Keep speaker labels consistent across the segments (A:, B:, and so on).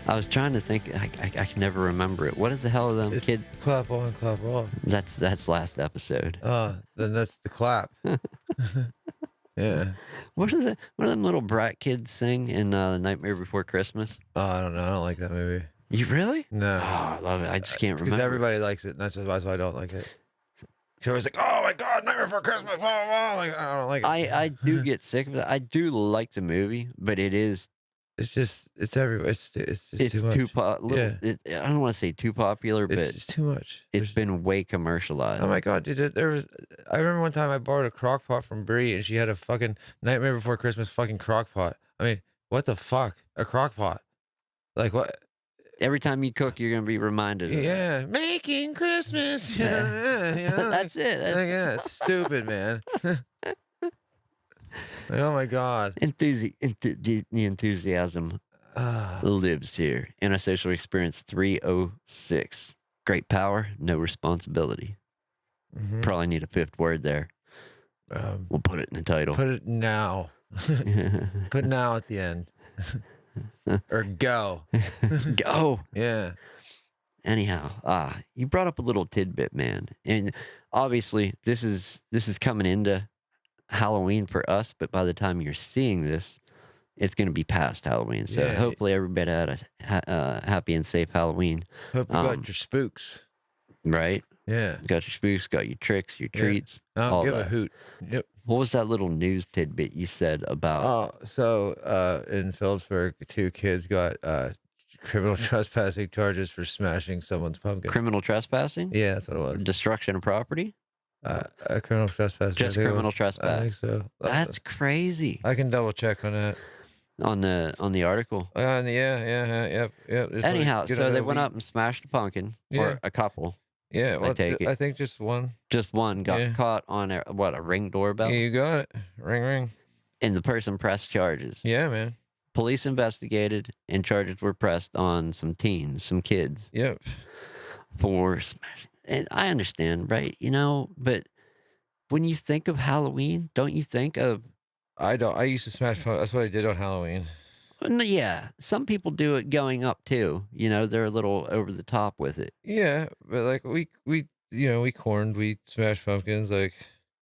A: I was trying to think. I can never remember it. What is the hell of them
B: It's
A: kid?
B: clap on, clap off.
A: That's last episode.
B: Then that's the clap. Yeah.
A: What is it? What do them little brat kids sing in The Nightmare Before Christmas?
B: I don't know. I don't like that movie.
A: You really?
B: No.
A: Oh, I love it. I just can't
B: It's because
A: remember.
B: everybody likes it, and that's why I don't like it. She's always like, "Oh my God, Nightmare Before Christmas!" Blah, blah, blah. Like, I don't like it.
A: I do get sick of it. I do like the movie, but it's
B: it's everywhere. It's just too much. Yeah.
A: I don't want to say too popular,
B: It's
A: but
B: just too much.
A: it's been way commercialized.
B: Oh my God, dude! I remember one time I borrowed a crock pot from Brie, and she had a fucking Nightmare Before Christmas fucking crock pot. I mean, what the fuck? A crock pot? Like what?
A: Every time you cook, you're gonna be reminded of that.
B: Yeah, making Christmas.
A: Yeah.
B: Yeah,
A: That's it.
B: yeah, it's stupid, man. Like, oh my God.
A: The enthusiasm
B: Ah,
A: lives here. Antisocial experience 306. Great power, no responsibility.
B: mhm.
A: Probably need a fifth word there. We'll put it in the title.
B: Put it now. Put now at the end. Or go.
A: Go.
B: Yeah.
A: Anyhow, you brought up a little tidbit, man. And obviously this is coming into Halloween for us, but by the time you're seeing this, it's going to be past Halloween. So
B: Yeah.
A: hopefully everybody had a happy and safe Halloween,
B: Hope you got your spooks.
A: right?
B: Yeah.
A: Got your spooks, got your tricks, your
B: Yeah.
A: treats.
B: I don't
A: all
B: give a
A: that.
B: hoot. Yep.
A: What was that little news tidbit you said about?
B: In Phillipsburg, 2 kids got criminal trespassing charges for smashing someone's pumpkin.
A: Criminal trespassing?
B: Yeah, that's what it was.
A: Destruction of property?
B: A criminal trespassing.
A: Just criminal trespass.
B: I think so.
A: That's crazy.
B: I can double check on that.
A: On the article.
B: Yep.
A: Anyhow, so they went up and smashed a pumpkin,
B: Yeah.
A: or a couple.
B: Yeah, well,
A: take it.
B: I think just one.
A: Just one got
B: Yeah.
A: caught on a Ring doorbell,
B: Yeah, you got it. Ring, ring.
A: and the person pressed charges.
B: Yeah, man.
A: Police investigated, and charges were pressed on some teens, some kids,
B: Yep.
A: for smashing. And I understand, right? But when you think of Halloween, don't you think of?
B: I don't. I used to smash pumpkins. That's what I did on Halloween.
A: Yeah, some people do it going up too. They're a little over the top with it.
B: Yeah, but like we corned, we smashed pumpkins. Like,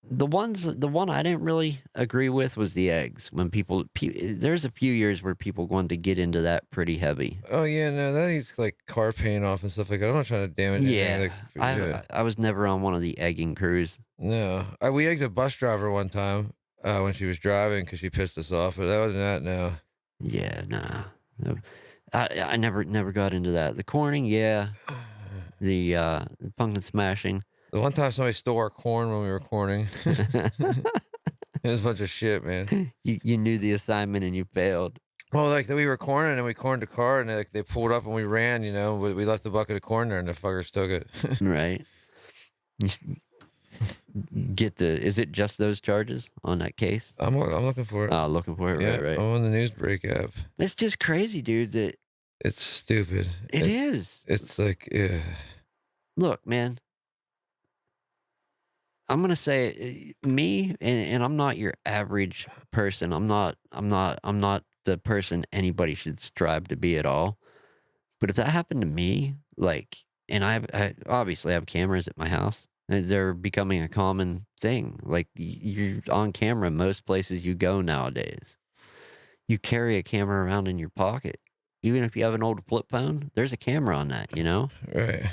A: The one I didn't really agree with was the eggs. When there's a few years where people wanted to get into that pretty heavy.
B: oh yeah, no, that needs like car paint off and stuff like that. I'm not trying to damage anything.
A: Yeah, I was never on one of the egging crews.
B: No, we egged a bus driver one time when she was driving because she pissed us off. But other than that, no.
A: Yeah, nah. No. I never got into that. The corning, yeah. The pumpkin smashing.
B: The one time somebody stole our corn when we were corning. It was a bunch of shit, man.
A: You knew the assignment and you failed.
B: Well, like we were corning and we corned a car and they pulled up and we ran. We left the bucket of corn there and the fuckers took it.
A: Right. You s- is it just those charges on that case?
B: I'm looking for it.
A: Oh, looking for it,
B: Yeah,
A: right.
B: I'm on the Newsbreak app.
A: It's just crazy, dude, that
B: It's stupid.
A: it is.
B: It's like, yeah.
A: Look, man. I'm gonna say me, and I'm not your average person. I'm not the person anybody should strive to be at all. But if that happened to me, and I obviously have cameras at my house, and they're becoming a common thing. Like you're on camera most places you go nowadays. You carry a camera around in your pocket, even if you have an old flip phone. There's a camera on that,
B: Right.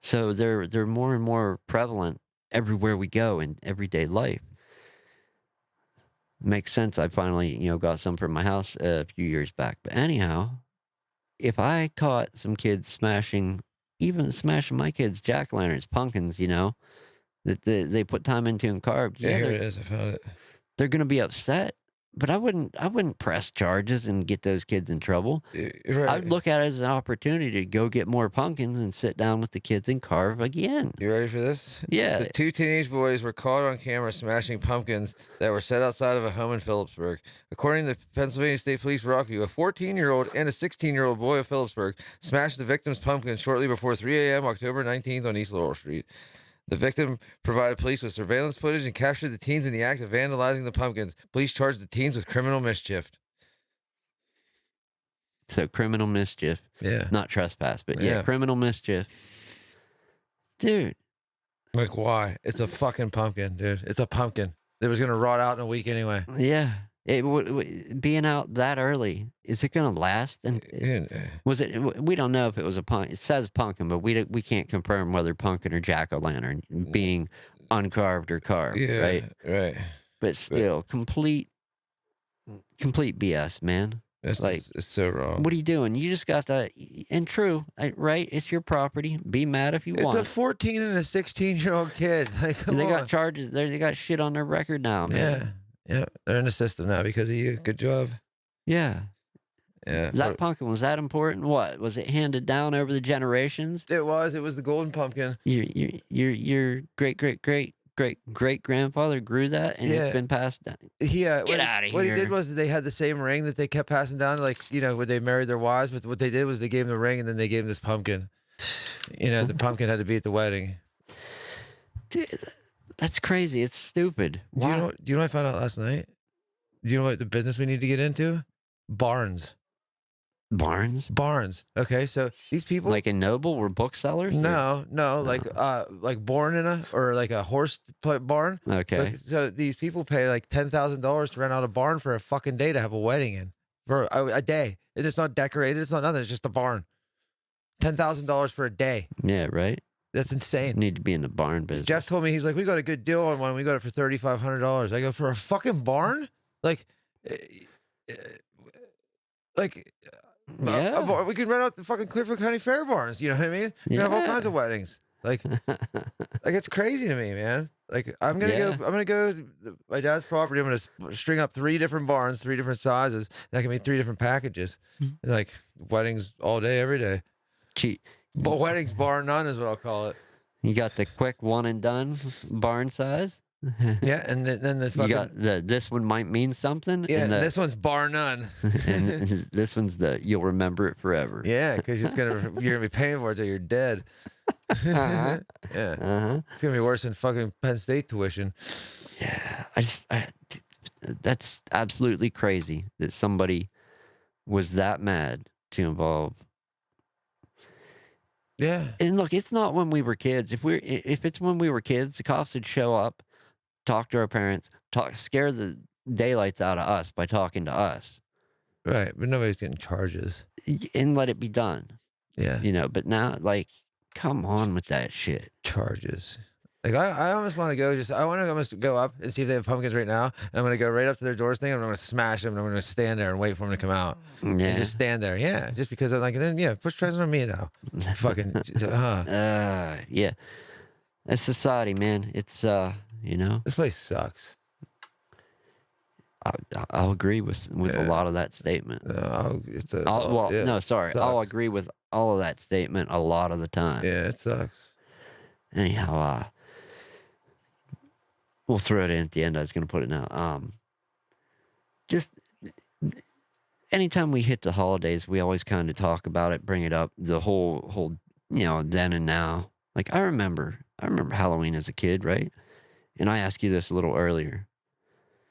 A: So they're more and more prevalent everywhere we go in everyday life. Makes sense. I finally, got some from my house a few years back. But anyhow, if I caught some kids smashing my kids' jack-o'-lanterns, pumpkins, that they put time into and carved,
B: Yeah, here it is. I found it.
A: they're gonna be upset. But I wouldn't press charges and get those kids in trouble.
B: Right.
A: I'd look at it as an opportunity to go get more pumpkins and sit down with the kids and carve again.
B: You ready for this?
A: Yeah.
B: So 2 teenage boys were caught on camera smashing pumpkins that were set outside of a home in Phillipsburg. According to Pennsylvania State Police Rockview, a 14-year-old and a 16-year-old boy of Phillipsburg smashed the victim's pumpkin shortly before 3 a.m. October 19th on East Laurel Street. The victim provided police with surveillance footage and captured the teens in the act of vandalizing the pumpkins. Police charged the teens with criminal mischief.
A: So criminal mischief,
B: Yeah.
A: not trespass, but yeah,
B: Yeah.
A: criminal mischief. Dude,
B: Like, why? It's a fucking pumpkin, dude. It's a pumpkin. It was gonna rot out in a week anyway.
A: yeah. Being out that early, is it gonna last? And was it? We don't know if it was a pumpkin. It says pumpkin, but we can't confirm whether pumpkin or jack o' lantern being uncarved or carved, right?
B: Yeah, right.
A: But
B: But
A: still, complete BS, man. Like,
B: it's so wrong.
A: what are you doing? You just got to. And true, right? It's your property. Be mad if you
B: It's a
A: want.
B: 14 and a 16-year-old kid. Like, come
A: They got
B: on.
A: charges. They got shit on their record now, man.
B: Yeah. Yeah. They're in the system now because of you. Good job.
A: Yeah.
B: Yeah.
A: That pumpkin, was that important? What? Was it handed down over the generations?
B: It was. It was the golden pumpkin.
A: Your great grandfather grew that, and
B: Yeah.
A: it's been passed down.
B: Get
A: Get out of
B: What he did
A: here.
B: was they had the same ring that they kept passing down, like, when they married their wives. But what they did was they gave him the ring and then they gave him this pumpkin. The pumpkin had to be at the wedding.
A: Dude, that's crazy. It's stupid.
B: Do you
A: Why?
B: know? Do you know what I found out last night? Do you know what the business we need to get into? Barns.
A: Barns?
B: Barns. Okay, so these people.
A: Like in Noble, we're booksellers?
B: No, no, like born in like a horse barn.
A: Okay.
B: So these people pay like $10,000 to rent out a barn for a fucking day to have a wedding in for a day, and it's not decorated. It's not nothing. It's just a barn. $10,000 for a day.
A: Yeah, right?
B: That's insane.
A: Need to be in the barn business.
B: Jeff told me, he's like, we got a good deal on one. We got it for $3,500. I go, for a fucking barn? Like, eh, eh, like.
A: Yeah.
B: We can rent out the fucking Clearfield County Fair barns. You know what I mean? We can have all kinds of weddings. Like it's crazy to me, man. Like I'm gonna
A: Yeah.
B: go. I'm gonna go to my dad's property. I'm gonna string up 3 different barns, 3 different sizes. That can be 3 different packages. Like weddings all day, every day.
A: Cheap.
B: But weddings bar none is what I'll call it.
A: You got the quick one and done barn size.
B: Yeah, and then the
A: You
B: fucking
A: got this one might mean something.
B: yeah.
A: And,
B: This one's bar none.
A: and this one's you'll remember it forever.
B: Yeah, because you're gonna be paying for it till you're dead.
A: Uh-huh.
B: Yeah,
A: Uh-huh.
B: it's gonna be worse than fucking Penn State tuition.
A: Yeah. That's absolutely crazy that somebody was that mad to involve.
B: Yeah,
A: And look, it's not when we were kids. If it's when we were kids, the cops would show up, talk to our parents, scare the daylights out of us by talking to us,
B: right. But nobody's getting charges.
A: and let it be done.
B: Yeah,
A: But now, like, come on with that shit.
B: charges. Like I almost want to go. I want to almost go up and see if they have pumpkins right now. And I'm gonna go right up to their doors thing. And I'm gonna smash them. And I'm gonna stand there and wait for them to come out. And
A: Yeah.
B: just stand there. Yeah, just because I'm like, and then push charges on me now. Fucking.
A: Yeah. That's society, man. It's
B: This place sucks.
A: I'll agree with a lot of that statement.
B: It's a.
A: Well, no, sorry. I'll
B: sucks.
A: agree with all of that statement a lot of the time.
B: Yeah, it sucks.
A: Anyhow, we'll throw it in at the end. I was going to put it now. Just anytime we hit the holidays, we always kind of talk about it, bring it up, the whole then and now. Like I remember Halloween as a kid, right? And I asked you this a little earlier.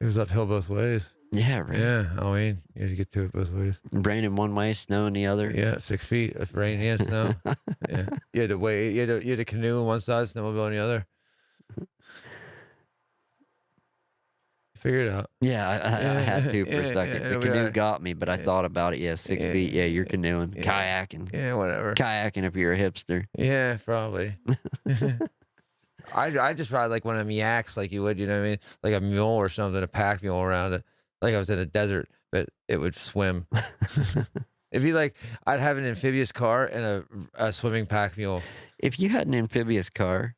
B: It was uphill both ways.
A: Yeah, right.
B: Yeah, Halloween. You had to get to it both ways.
A: Rain in one way, snow in the other.
B: Yeah, 6 feet of rain and snow. Yeah, you had to wait. You had a canoe on one side, snowmobile on the other. Figure it out.
A: Yeah, I had to for a
B: Yeah,
A: second.
B: yeah,
A: The
B: we
A: canoe
B: are.
A: got me, but I thought about it. Yeah, 6 feet. Yeah, you're canoeing, kayaking,
B: Yeah, whatever.
A: kayaking if you're a hipster.
B: Yeah, probably. I just ride like one of them yaks, like you would, you know what I mean? Like a mule or something, a pack mule around it. Like I was in a desert, but it would swim. It'd be like I'd have an amphibious car and a swimming pack mule.
A: If you had an amphibious car,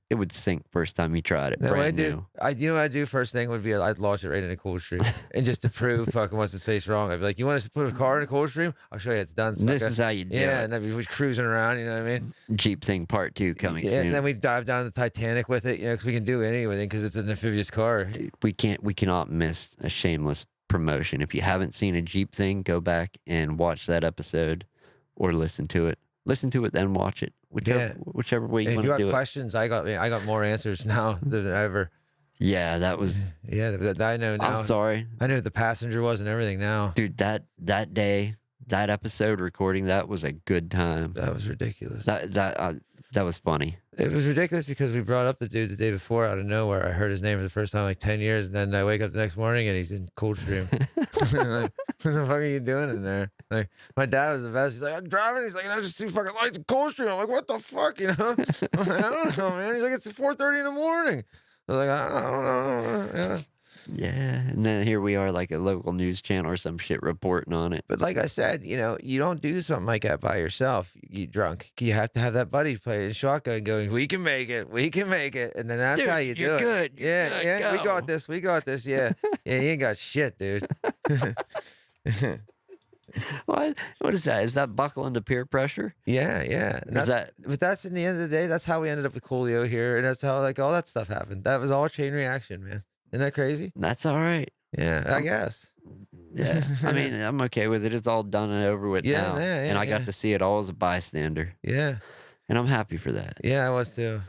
A: it would sink first time you tried it.
B: Then what I
A: Brand
B: do,
A: new.
B: you know what I'd do first thing would be I'd launch it right into Cold Stream. And just to prove fucking what's his face wrong, I'd be like, you want us to put a car in a Cold Stream? I'll show you it's done, sucker.
A: This is how you do
B: Yeah,
A: it.
B: and then we was cruising around, you know what I mean?
A: Jeep Thing Part 2 coming
B: Yeah,
A: soon.
B: and then we dive down the Titanic with it, because we can do anything because it's an amphibious car.
A: Dude, we cannot miss a shameless promotion. If you haven't seen a Jeep Thing, go back and watch that episode or listen to it. Listen to it, then watch it. Whichever way you
B: And if
A: want
B: you
A: to
B: got
A: do it.
B: questions, I got more answers now than ever.
A: Yeah, that was.
B: Yeah, that I know now.
A: I'm sorry,
B: I knew who the passenger was and everything now.
A: dude. That day that episode, recording that was a good time.
B: That was ridiculous.
A: That was funny.
B: It was ridiculous because we brought up the dude the day before out of nowhere. I heard his name for the first time in like 10 years, and then I wake up the next morning and he's in Coldstream. Like, what the fuck are you doing in there? Like, my dad was the best. He's like, I'm driving. He's like, I just see fucking lights in Coldstream. I'm like, what the fuck, you know? I'm like, I don't know, man. He's like, it's 4:30 in the morning. I was like, I don't know. Yeah.
A: Yeah, and then here we are, like a local news channel or some shit reporting on it.
B: But like I said, you don't do something like that by yourself. You drunk. You have to have that buddy playing shotgun, going, "We can make it. We can make it," and then that's
A: Dude,
B: how you do
A: you're
B: it.
A: good. You're
B: Yeah,
A: good.
B: yeah. We got
A: Go.
B: this. We got this. Yeah, yeah. You ain't got shit, dude.
A: What is that? Is that buckling to peer pressure?
B: Yeah, yeah. And
A: Is that
B: but that's in the end of the day. That's how we ended up with Coolio here, and that's how like all that stuff happened. That was all a chain reaction, man. Isn't that crazy?
A: that's all right.
B: Yeah, I
A: I'm
B: guess.
A: Yeah, I mean, I'm okay with it. It's all done and over with
B: Yeah,
A: now,
B: yeah,
A: and
B: yeah,
A: I got
B: yeah.
A: to see it all as a bystander,
B: Yeah,
A: and I'm happy for that.
B: yeah. I was too.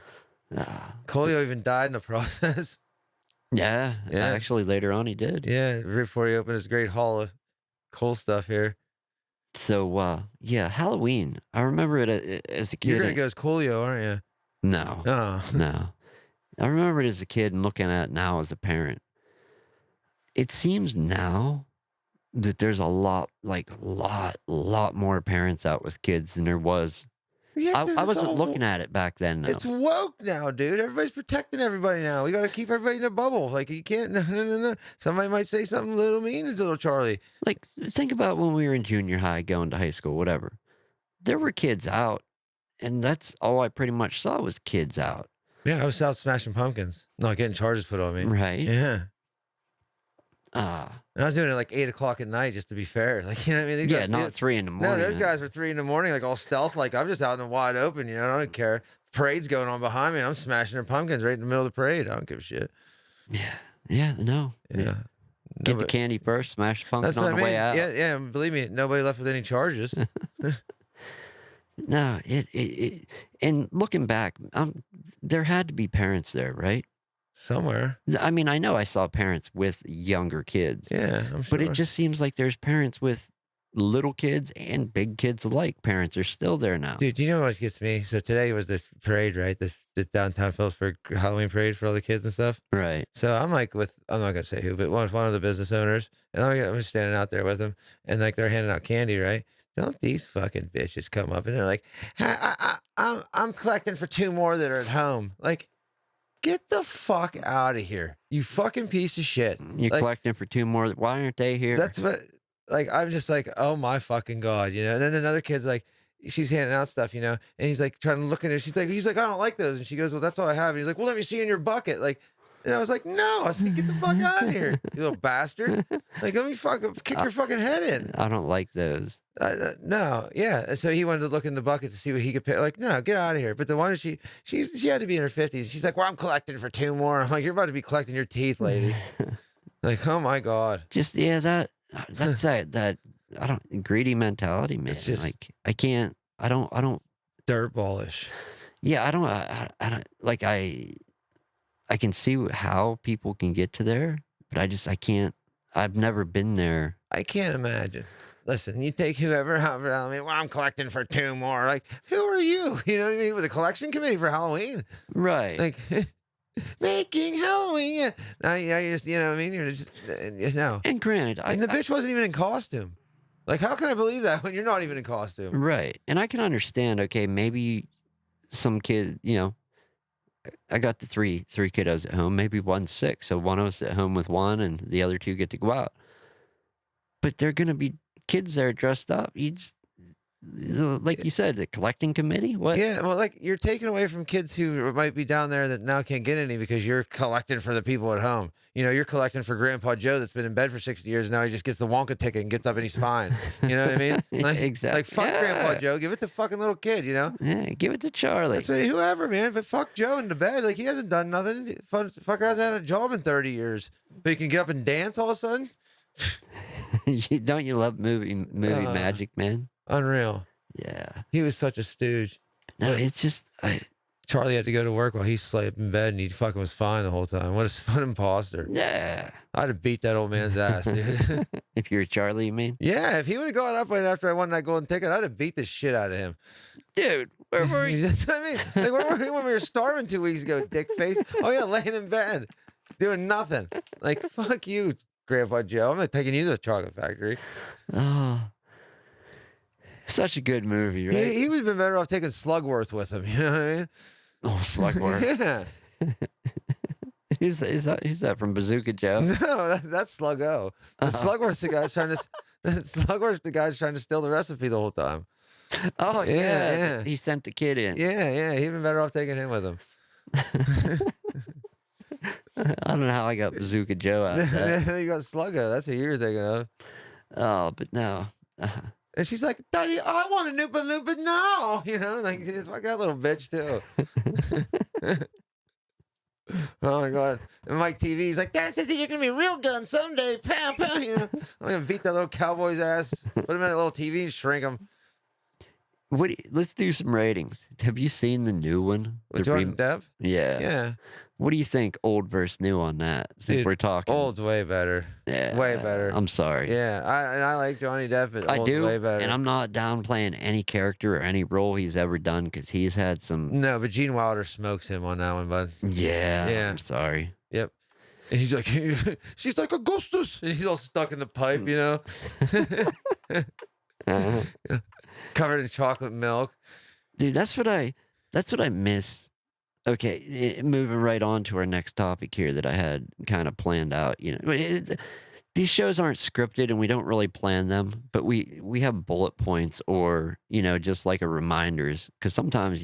A: Ah,
B: Coolio even died in the process.
A: yeah,
B: Yeah.
A: actually, later on he did.
B: Yeah, right before he opened his great haul of cool stuff here.
A: So, yeah, Halloween. I remember it as a
B: You're
A: kid.
B: gonna go as Coolio, aren't you?
A: No,
B: Oh,
A: no. I remember it as a kid and looking at it now as a parent. It seems now that there's a lot, like lot more parents out with kids than there was.
B: yeah, because
A: I
B: it's
A: wasn't
B: all
A: looking at it back then.
B: it's
A: No,
B: woke now, dude. Everybody's protecting everybody now. We got to keep everybody in a bubble. Like you can't. No, no, no, no. Somebody might say something a little mean to little Charlie.
A: like think about when we were in junior high, going to high school, whatever. There were kids out, and that's all I pretty much saw was kids out,
B: Yeah, I was out smashing pumpkins, not getting charges put on me.
A: right?
B: Yeah,
A: Ah,
B: and I was doing it like 8 o'clock at night, just to be fair. Like you know what I mean? These
A: yeah,
B: guys-
A: not 3 in the
B: No,
A: morning.
B: those guys were 3 in the morning, like all stealth. Like I'm just out in the wide open. You know, I don't care. Parade's going on behind me, and I'm smashing their pumpkins right in the middle of the parade. I don't give a shit.
A: Yeah, yeah, no.
B: Yeah.
A: Get the
B: Nobody-
A: candy first, smash the pumpkin
B: That's what
A: on
B: I
A: the way
B: mean.
A: out.
B: Yeah, yeah. Believe me, nobody left with any charges.
A: No, and looking back, there had to be parents there, right?
B: Somewhere.
A: I mean, I know I saw parents with younger kids,
B: Yeah, I'm sure.
A: but it just seems like there's parents with little kids and big kids alike. Parents are still there now.
B: Dude, you know what gets me? So today was the parade, right? The downtown Phillipsburg Halloween parade for all the kids and stuff.
A: Right.
B: So I'm like I'm not gonna say who, but one of the business owners, and I'm just standing out there with them, and like they're handing out candy, right? Don't these fucking bitches come up and they're like, I'm collecting for 2 more that are at home. Like, get the fuck out of here, you fucking piece of shit.
A: You're
B: Like,
A: collecting for 2 more. Why aren't they here?
B: that's what, like, I'm just like, oh my fucking God, you know? And then another kid's like, she's handing out stuff, you know? And he's like trying to look at her. He's like, I don't like those. And she goes, well, that's all I have. And he's like, well, let me see in your bucket. Like, and I was like, no. I was like, get the fuck out of here, you little bastard. Like, let me kick your fucking head in.
A: I don't like those.
B: No, yeah. And so he wanted to look in the bucket to see what he could pay. Like, no, get out of here. But the one she had to be in her 50s. She's like, well, I'm collecting for 2 more. I'm like, you're about to be collecting your teeth, lady. Like, oh my God.
A: Just yeah, that's that I don't greedy mentality, man.
B: It's just
A: Like I can't. I don't.
B: dirtballish.
A: Yeah, I don't like I can see how people can get to there, but I can't. I've never been there.
B: I can't imagine. Listen, you take however, I mean, well, I'm collecting for 2 more. Like, who are you? You know what I mean? With a collection committee for Halloween.
A: Right.
B: Like, making Halloween. Yeah. Now, yeah, you just, you know what I mean? You're just, no.
A: And granted,
B: And the bitch wasn't even in costume. Like, how can I believe that when you're not even in costume?
A: right. And I can understand, okay, maybe some kid, I got the three kiddos at home, maybe one's sick, so one of us at home with one and the other 2 get to go out. But they're gonna be kids there dressed up. You just like you said, the collecting committee? What?
B: Yeah, well, like you're taking away from kids who might be down there that now can't get any because you're collecting for the people at home. You know, you're collecting for Grandpa Joe that's been in bed for 60 years and now he just gets the Wonka ticket and gets up and he's fine. You know what I mean? Like,
A: Exactly.
B: Like fuck Grandpa Joe, give it to fucking little kid. You know,
A: Yeah, give it to Charlie.
B: that's what, whoever, man. But fuck Joe in the bed, like he hasn't done nothing. Fucker hasn't had a job in 30 years, but he can get up and dance all of a sudden.
A: Don't you love movie magic, man?
B: Unreal.
A: Yeah.
B: He was such a stooge.
A: No,
B: But
A: it's just
B: Charlie had to go to work while he slept in bed, and he fucking was fine the whole time. What an imposter.
A: Yeah.
B: I'd have beat that old man's ass, dude.
A: If you're Charlie, you mean?
B: Yeah, if he would have gone up right after I won that golden ticket, I'd have beat the shit out of him.
A: Dude, where were you?
B: That's what I mean. Like, where were you when we were starving 2 weeks ago, dick face? Oh, yeah, laying in bed, doing nothing. Like, fuck you, Grandpa Joe. I'm not taking you to the chocolate factory.
A: Oh, such a good movie, right?
B: He would have been better off taking Slugworth with him. You know what I mean?
A: Oh, Slugworth.
B: Yeah.
A: Who's that from Bazooka Joe?
B: No, that's Sluggo. The Slugworth's the guy's trying to. Slugworth's the guy's trying to steal the recipe the whole time.
A: Oh,
B: Yeah,
A: yeah.
B: yeah.
A: He sent the kid in.
B: Yeah. He'd been better off taking him with him.
A: I don't know how I got Bazooka Joe out of that.
B: You got Sluggo. That's who you're thinking of.
A: Oh, but no.
B: And she's like, Daddy, I want a Noopa Noopa now. You know, like, fuck that little bitch, too. Oh, my God. And Mike TV's like, Dad says that you're going to be a real gun someday. Pow, pow. You know, I'm going to beat that little cowboy's ass, put him in a little TV and shrink him.
A: Let's do some ratings. Have you seen the new one?
B: With
A: The
B: Jordan Depp?
A: Yeah.
B: Yeah.
A: What do you think, old versus new on that? Since
B: Dude,
A: we're talking.
B: Old's way better.
A: Yeah.
B: Way better.
A: I'm sorry.
B: Yeah. I like Johnny Depp, but
A: I
B: old's
A: do,
B: way better.
A: and I'm not downplaying any character or any role he's ever done because he's had some.
B: No, but Gene Wilder smokes him on that one, bud.
A: Yeah.
B: Yeah.
A: I'm sorry.
B: Yep. And he's like, she's like Augustus. And he's all stuck in the pipe, you know? Covered in chocolate milk.
A: Dude, that's what I miss. Okay, moving right on to our next topic here that I had kind of planned out. You know, these shows aren't scripted and we don't really plan them, but we have bullet points or just like a reminders because sometimes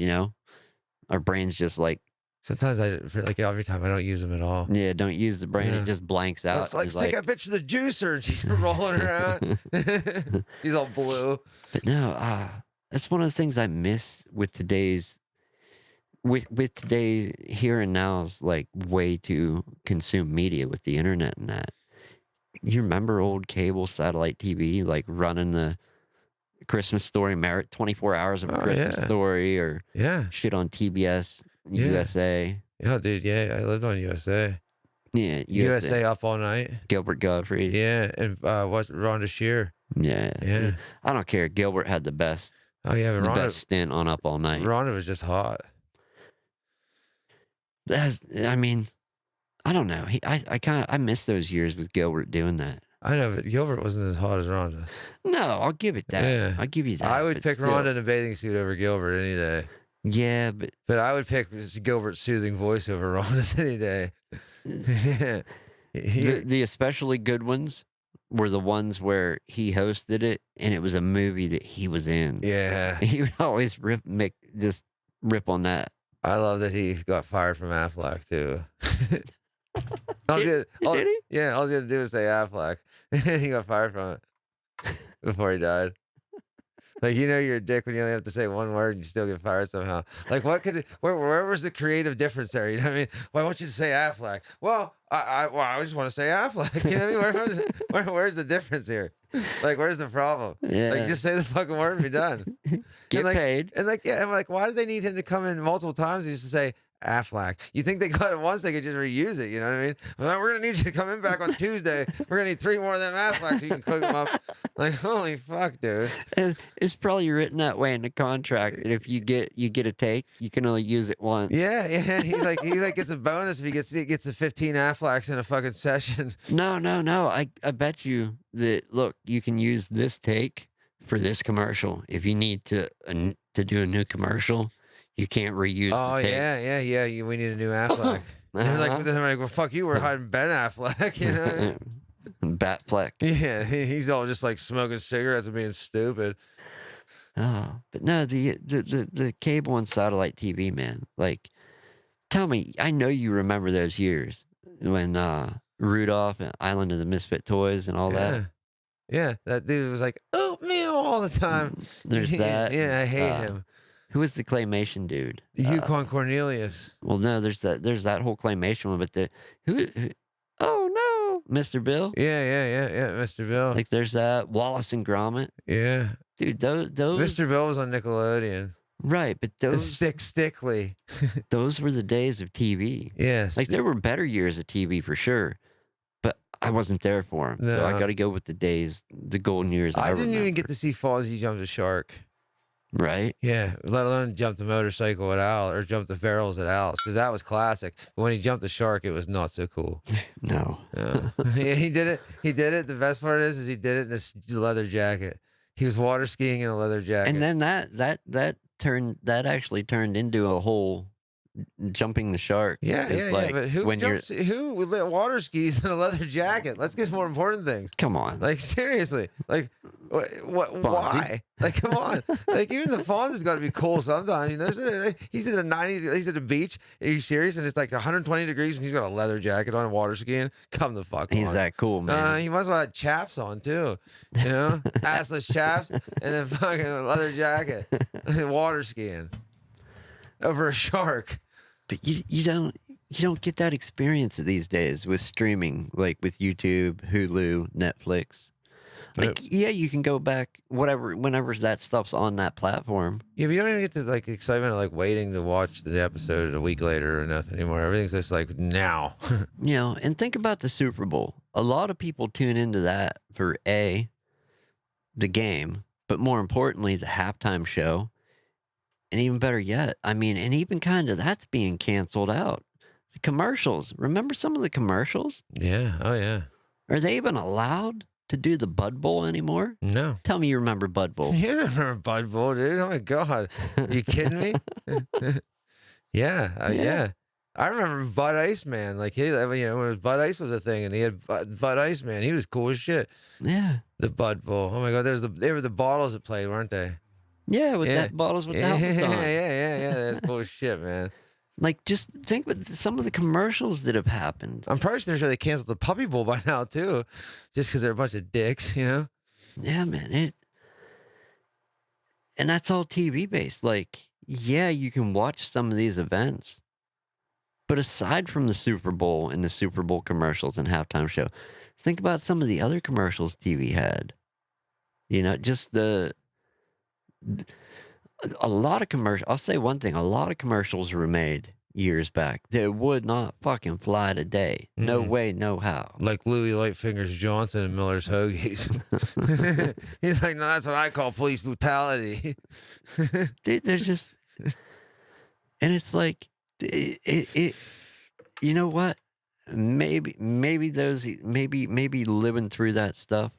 A: our brains just like
B: Sometimes I feel like every time I don't use them at all.
A: yeah don't use the brain
B: Yeah.
A: it just blanks out.
B: It's like
A: It's
B: stick that bitch to the juicer and she's rolling around. She's all blue.
A: But no, that's one of the things I miss with today's today here and now's like way to consume media with the internet and that. You remember old cable satellite TV like running the Christmas Story, 24 hours of a
B: Oh,
A: Christmas
B: yeah.
A: Story or
B: Yeah.
A: shit on TBS,
B: Yeah.
A: USA.
B: Yeah, dude. Yeah. I lived on USA.
A: Yeah,
B: USA Up All Night.
A: Gilbert Gottfried.
B: Yeah. And what's Rhonda Shear?
A: Yeah.
B: Yeah.
A: I don't care. Gilbert had the best
B: Oh, yeah. But
A: best stint on Up All Night.
B: Rhonda was just hot.
A: I mean, I don't know. I miss those years with Gilbert doing that.
B: I know, but Gilbert wasn't as hot as Rhonda.
A: No, I'll give it that.
B: Yeah.
A: I'll give you that.
B: I would
A: but
B: pick
A: still.
B: Rhonda in a bathing suit over Gilbert any day.
A: Yeah, but
B: But I would pick Gilbert's soothing voice over Rhonda's any day. Yeah.
A: the especially good ones were the ones where he hosted it and it was a movie that he was in.
B: Yeah.
A: He would always rip on that.
B: I love that he got fired from Affleck too.
A: Did he?
B: Yeah, all he had to do was say Affleck. He got fired from it before he died. Like, you're a dick when you only have to say one word and you still get fired somehow. Like, where was the creative difference there? You know what I mean? Why won't you say Affleck? Well, I just want to say Affleck. You know what I mean? Where's the difference here? Like, where's the problem?
A: Yeah.
B: Like, just say the fucking word and be done.
A: Get paid.
B: And yeah, I'm like, why do they need him to come in multiple times just to say Affleck? You think they got it once, they could just reuse it, you know what I mean? Well, we're gonna need you to come in back on Tuesday. We're gonna need 3 more of them Afflecks so you can cook them up. Like, holy fuck, dude.
A: And it's probably written that way in the contract that if you get a take, you can only use it once.
B: Yeah. And he gets a bonus if he gets the 15 Afflecks in a fucking session.
A: No. I bet you that look, you can use this take for this commercial. If you need to do a new commercial, you can't reuse
B: Oh
A: the take.
B: yeah. We need a new Affleck. They're like, well, fuck you. We're hiding Ben Affleck. You know what I mean?
A: Batfleck.
B: Yeah, he's all just like smoking cigarettes and being stupid.
A: Oh, but no, the cable and satellite TV, man. Like, tell me, I know you remember those years when Rudolph and Island of the Misfit Toys and all that.
B: Yeah, that dude was like oatmeal all the time.
A: There's that.
B: Yeah, I hate him.
A: Who was the claymation dude?
B: Yukon Cornelius.
A: Well, no, there's that whole claymation one, but who oh no, Mr. Bill.
B: Yeah, Mr. Bill.
A: Like there's that Wallace and Gromit.
B: Yeah,
A: Dude, those
B: Mr. Bill was on Nickelodeon.
A: Right, but
B: And stickly.
A: those were the days of TV.
B: Yes.
A: Like, there were better years of TV for sure, but I wasn't there for them, so I
B: No.
A: gotta go with the golden years I
B: I didn't even
A: remember,
B: get to see Fozzie jump the shark.
A: right?
B: Yeah, let alone jump the motorcycle at Al or jump the barrels at Al's because that was classic. But when he jumped the shark, it was not so cool.
A: No.
B: Yeah, yeah, he did it. He did it. The best part is he did it in this leather jacket. He was water skiing in a leather
A: And
B: jacket.
A: then that actually turned into a whole jumping the shark
B: Yeah,
A: is
B: yeah, yeah.
A: like
B: But who
A: when you're
B: jumps? Who with water skis in a leather jacket? Let's get more important things.
A: come on,
B: Like seriously, like what?
A: Fonzie.
B: Why? Like come on! Like even the Fonz has got to be cool sometimes. You know, he's at a 90. He's at the beach. Are you serious? And it's like 120 degrees, and he's got a leather jacket on, water skiing. Come the fuck
A: He's
B: on.
A: that cool, man.
B: He must have had chaps on too. You know, assless chaps, and then fucking a leather jacket, water skiing over a shark.
A: But you don't get that experience these days with streaming, like with YouTube, Hulu, Netflix.
B: Yep.
A: Like, yeah, you can go back whenever that stuff's on that platform.
B: Yeah, but you don't even get the like excitement of like waiting to watch the episode a week later or nothing anymore. Everything's just like now.
A: And think about the Super Bowl. A lot of people tune into that for the game, but more importantly, the halftime show. And even better yet, I mean, and even kind of that's being canceled out. The commercials. Remember some of the commercials?
B: Yeah. Oh yeah.
A: Are they even allowed to do the Bud Bowl anymore?
B: No.
A: Tell me you remember Bud Bowl.
B: Yeah, I remember Bud Bowl, dude. Oh my god. Are you kidding me? Yeah.
A: Yeah.
B: Yeah. I remember Bud Ice Man. Like he, when Bud Ice was a thing, and he had Bud Ice Man. He was cool as shit.
A: Yeah.
B: The Bud Bowl. Oh my god. They were the bottles that played, weren't they?
A: Yeah, with
B: Yeah.
A: that bottles with the
B: Yeah.
A: helmets on.
B: Yeah. That's cool as shit, man.
A: Like, just think about some of the commercials that have happened.
B: I'm probably sure they canceled the Puppy Bowl by now too, just because they're a bunch of dicks, you know.
A: Yeah, man. And that's all TV based. Like, yeah, you can watch some of these events, but aside from the Super Bowl and the Super Bowl commercials and halftime show, think about some of the other commercials TV had. Just a lot of commercials. I'll say one thing: a lot of commercials were made years back that would not fucking fly today. No
B: Mm-mm.
A: way, no how.
B: Like Louis Lightfingers Johnson and Miller's Hoagies. He's like, no, that's what I call police brutality.
A: Dude, there's just, and it's like, it you know what? Maybe maybe living through that stuff,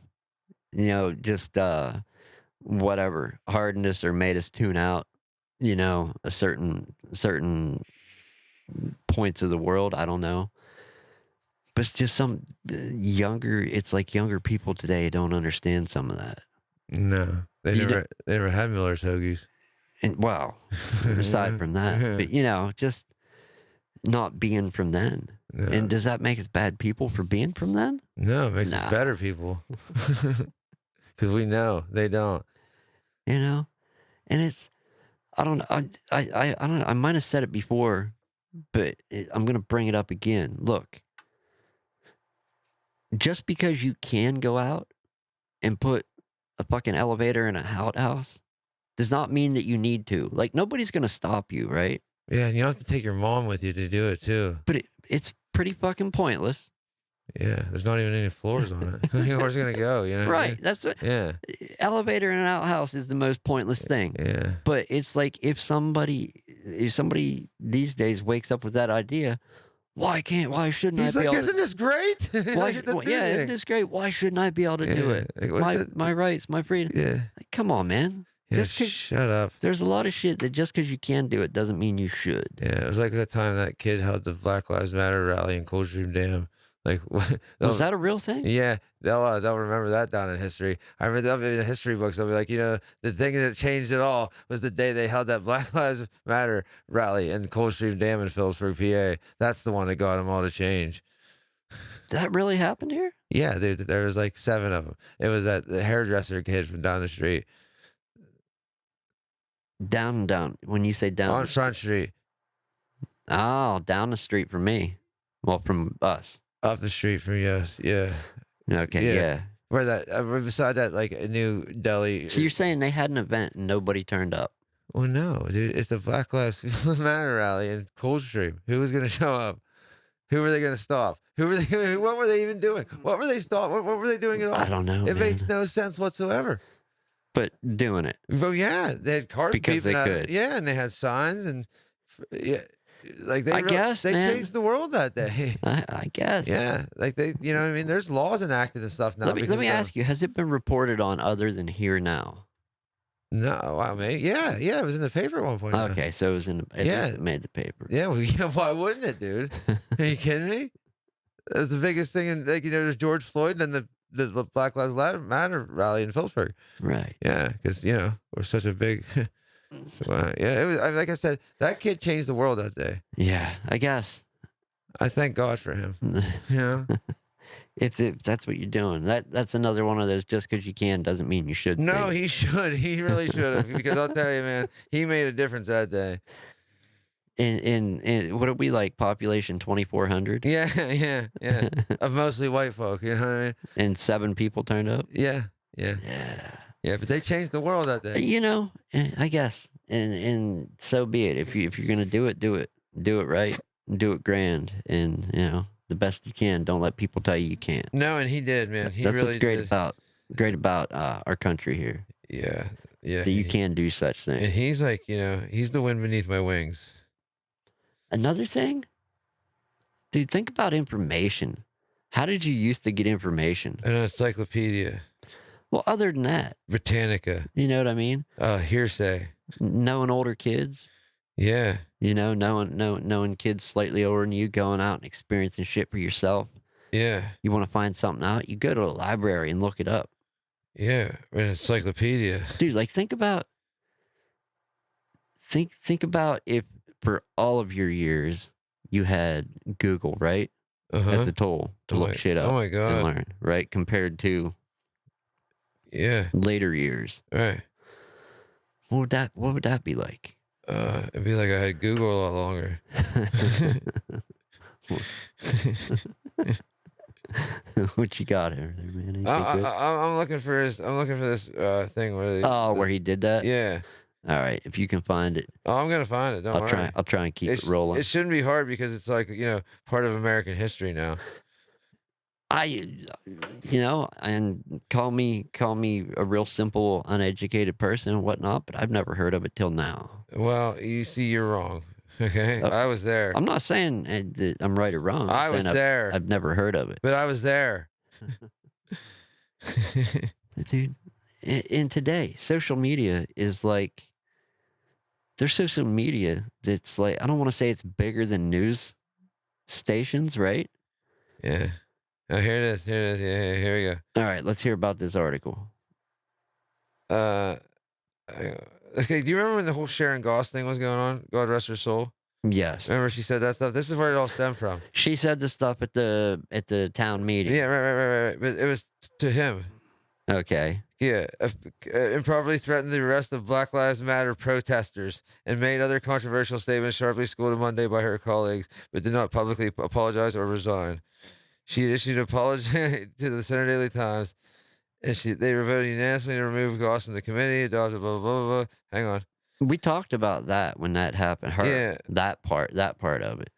A: just whatever hardened us or made us tune out, a certain points of the world. I don't know. But it's just it's like younger people today don't understand some of that.
B: No,
A: You
B: they never had Miller's Hoagies.
A: And wow, aside from that, but just not being from then.
B: No,
A: And does that make us bad people for being from then?
B: no, it makes
A: Nah.
B: us better people. Because we know they don't.
A: And it's I don't know. I don't know. I might have said it before, but I'm gonna bring it up again. Look, just because you can go out and put a fucking elevator in a outhouse does not mean that you need to. Like, nobody's gonna stop you, right?
B: Yeah, and you don't have to take your mom with you to do it too.
A: But it's pretty fucking pointless.
B: Yeah, there's not even any floors on it. Where's it gonna go? You know? What I
A: Right.
B: mean?
A: That's what
B: Yeah.
A: elevator in an outhouse is the most pointless thing.
B: Yeah.
A: But it's like if somebody these days wakes up with that idea, why shouldn't
B: He's
A: I be
B: like,
A: able
B: isn't this great?
A: why,
B: Like, the
A: yeah, isn't
B: thing.
A: this great? Why shouldn't I be able to do
B: Yeah.
A: it?
B: Like, what's
A: My rights, my freedom.
B: Yeah.
A: Like, come on, man.
B: Yeah.
A: Just 'cause-
B: Shut up.
A: There's a lot of shit that just because you can do it doesn't mean you should.
B: Yeah, it was like that time that kid held the Black Lives Matter rally in Coldstream Dam. Like,
A: Was that a real thing?
B: Yeah, they'll remember that down in history. I remember they'll be in the history books. They'll be like, the thing that changed it all was the day they held that Black Lives Matter rally in Coldstream Dam in Phillipsburg, PA. That's the one that got them all to change.
A: That really happened here?
B: Yeah, there was like 7 of them. It was the hairdresser kid from down the street
A: Down. When you say down,
B: on Front Street,
A: oh, down the street from me. Well, from us.
B: up the street from us. Yeah,
A: Okay, yeah.
B: where that beside that like a new deli.
A: So you're saying they had an event and nobody turned up?
B: Well, no, dude, it's a Black Lives Matter rally in Coldstream. Who was gonna show up? Who were they gonna stop? Who were they what were they even doing? What were they what were they doing at
A: I
B: all?
A: don't know,
B: It makes
A: man,
B: no sense whatsoever.
A: but doing it
B: Well, yeah, they had cars
A: because
B: beeping
A: they
B: at 'em.
A: could.
B: Yeah, and they had signs and yeah, like
A: I guess,
B: they
A: man.
B: changed the world that day.
A: I guess.
B: Yeah, like they, you know what I mean? There's laws enacted and stuff now
A: Let
B: because
A: me ask you, has it been reported on other than Here Now?
B: no, I mean, yeah, yeah, it was in the paper at one point. Yeah,
A: Okay, so it was in the at least
B: yeah,
A: it made the paper.
B: yeah. Well, yeah. Why wouldn't it, dude? Are you kidding me? That was the biggest thing in like there's George Floyd and the Black Lives Matter rally in Phillipsburg.
A: Right.
B: Yeah, because we're such a big. Well, yeah, it was. Like I said, that kid changed the world that day.
A: Yeah, I guess.
B: I thank God for him. Yeah.
A: If that's what you're doing, that's another one of those just because you can doesn't mean you should
B: No,
A: things.
B: he should. He really should have. Because I'll tell you, man, he made a difference that day.
A: In what are we like, population 2,400?
B: Yeah, yeah, yeah. Of mostly white folk, you know what I mean?
A: And 7 people turned up?
B: Yeah, yeah,
A: Yeah.
B: yeah. But they changed the world that day.
A: You know, I guess, and so be it. If you're gonna do it, do it. Do it right. Do it grand, and, the best you can. Don't let people tell you you can't.
B: No, and he did, man. He
A: That's what's
B: really did.
A: great about, our country here,
B: Yeah, yeah.
A: that you can do such
B: And
A: things.
B: he's like, he's the wind beneath my wings.
A: Another thing? Dude, think about information. How did you used to get information?
B: An encyclopedia,
A: Well, other than that,
B: Britannica,
A: you know what I mean?
B: hearsay.
A: Knowing older kids,
B: Yeah,
A: knowing kids slightly older than you, going out and experiencing shit for yourself.
B: yeah,
A: You want to find something out, you go to a library and look it up.
B: yeah. An encyclopedia.
A: Dude, like think about if for all of your years you had Google, right?
B: Uh
A: As
B: huh.
A: a tool to look shit
B: Oh
A: up
B: my
A: and
B: God.
A: learn, right? Compared to
B: Yeah.
A: later years.
B: Right.
A: What would that be like?
B: It'd be like I had Google a lot longer.
A: What you got here there, man? Anything
B: I,
A: good?
B: I'm looking for this thing where
A: Oh, where he did that?
B: yeah.
A: All right, if you can find it,
B: Oh, I'm gonna find it. Don't worry.
A: I'll try and keep it
B: It
A: rolling.
B: shouldn't be hard because it's like part of American history now.
A: And call me a real simple, uneducated person and whatnot, but I've never heard of it till now.
B: Well, you see, you're wrong. Okay,
A: Uh,
B: I was there.
A: I'm not saying that I'm right or wrong. I'm
B: I was
A: saying
B: there,
A: I've never heard of it,
B: but I was there.
A: dude. In today, social media is like there's social media that's like I don't want to say it's bigger than news stations, right?
B: Yeah. Oh, here it is. Here it is. Yeah, yeah, here we go.
A: All right, let's hear about this article.
B: Uh, okay. Do you remember when the whole Sharon Goss thing was going on? God rest her soul.
A: Yes,
B: Remember she said that stuff. This is where it all stemmed from.
A: she said the stuff at the town meeting.
B: Yeah, right. But it was to him.
A: Okay.
B: Yeah, improperly threatened the arrest of Black Lives Matter protesters and made other controversial statements sharply scolded Monday by her colleagues, but did not publicly apologize or resign. She issued an apology to the Center Daily Times, and they were voted unanimously to remove Goss from the committee, adopted blah, blah, blah, blah. Hang on.
A: We talked about that when that happened.
B: Yeah.
A: That part of it.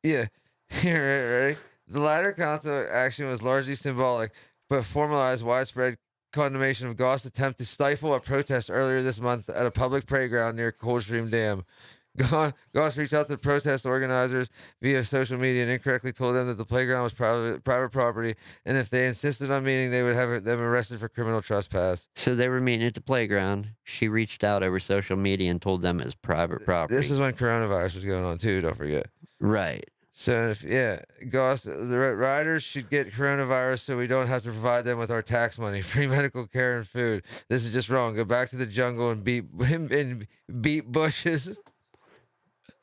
B: Yeah. Here, ready? The latter council action was largely symbolic, but formalized widespread condemnation of Goss' attempt to stifle a protest earlier this month at a public playground near Coldstream Dam. Goss reached out to protest organizers via social media and incorrectly told them that the playground was private property, and if they insisted on meeting, they would have them arrested for criminal trespass.
A: So they were meeting at the playground. She reached out over social media and told them it was private property.
B: This is when coronavirus was going on too. Don't forget.
A: Right.
B: So Goss, the riders should get coronavirus so we don't have to provide them with our tax money, free medical care, and food. This is just wrong. Go back to the jungle and beat bushes.